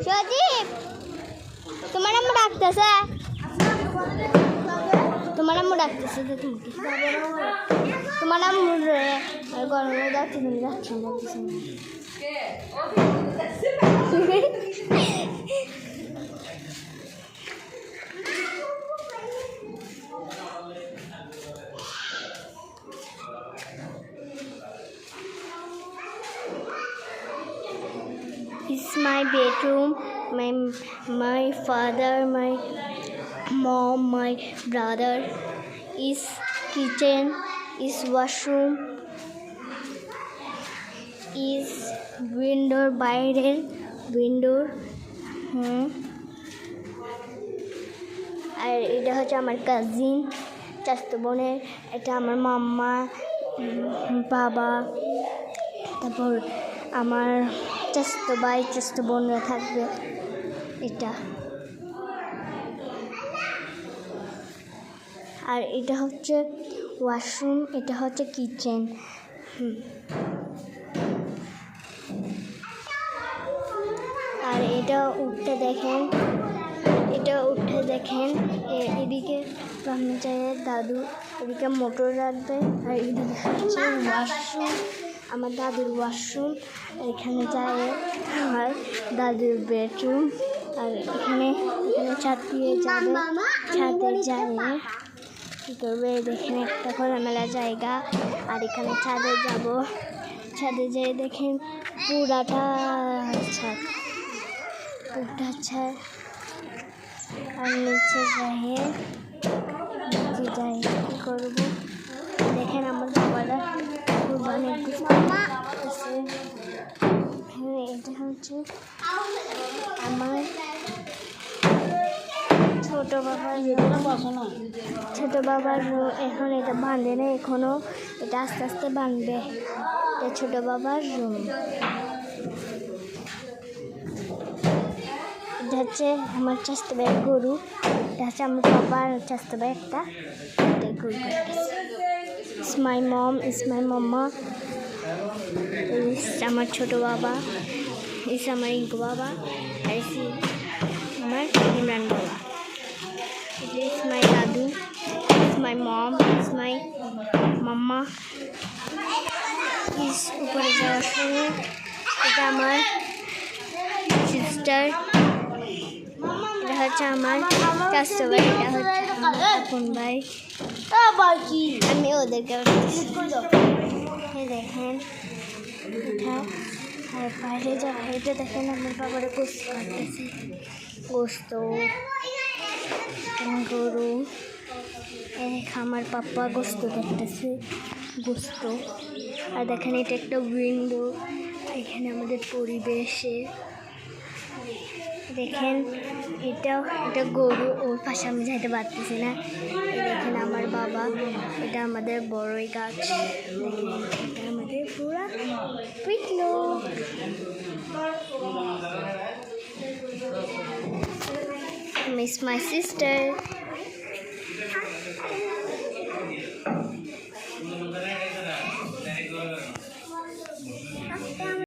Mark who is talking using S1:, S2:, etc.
S1: সজীব তোমার আম্মু ডাকতেছে তোমার আম্মু ডাকতেছে যে তুমি তোমার আম্মু গরমে যাচ্ছে তুমি যাচ্ছ It's my bedroom. My father, my mom, my brother. Is kitchen. Is washroom. Is window বাইরের window. আর এটা হচ্ছে আমার কাজিন চাচতো বোনের, এটা আমার মাম্মা বাবা, তারপর আমার চাচতো ভাই চাচতো বোনরা থাকবে। এটা আর এটা হচ্ছে ওয়াশরুম, এটা হচ্ছে কিচেন। আর এটা উঠতে দেখেন, এদিকে রান্নাচায়ের দাদু, এদিকে মোটর রাখবে। আর এদিকে হচ্ছে ওয়াশরুম, আমার দাদুর ওয়াশরুম। এখানে যায় আমার দাদুর বেডরুম। আর এখানে ছাদ দিয়ে যাবে, ছাদে যায় কী করবে দেখেন, একটা খোলামেলা জায়গা। আর এখানে ছাদে যাব, ছাদে যেয়ে দেখেন পুরাটা ছাদ। আর নিচে যাই কী করবো দেখেন, আমার বাবারা কুরবানি করতেছে। এটা হচ্ছে আমার ছোট বাবার এখন এটা বাঁধে না এখনো, এটা আস্তে আস্তে বাঁধবে। এটা ছোট বাবার রুম। এটা হচ্ছে আমার চাচতো ভাইয়ের গরু, এটা হচ্ছে আমার বাবার চাচতো ভাই একটা গরু কাটতেছে। It's my mom, it's my mama, it's আমার ছোট বাবা, it's আমার ইঙ্কু বাবা, আর it's আমার ইমরান বাবা। It's my দাদু, it's my mom, it's my mama. It's উপরে যাওয়ার সময় এটা আমার সিস্টার, এটা হচ্ছে আমার চাচতো ভাই, এটা হচ্ছে আমার আপন ভাই। আমি ওদেরকে দেখেন এটা। আর বাইরে যাওয়া এটা দেখেন আমার বাবার গোস্ত কাটতেছে, গোস্ত গরু। আমার পাপ্পা গোস্ত কাটতেছে, গোস্ত। আর দেখেন এটা একটা উইন্ডো, এখানে আমাদের পরিবেশে দেখেন এটা গরু, ওর পাশে আমি যাইতে পারতেছি না। দেখেন আমার বাবা, এটা আমাদের বড়ই গাছ। দেখেন এটা আমাদের পুরা পিকলো। Miss my sister.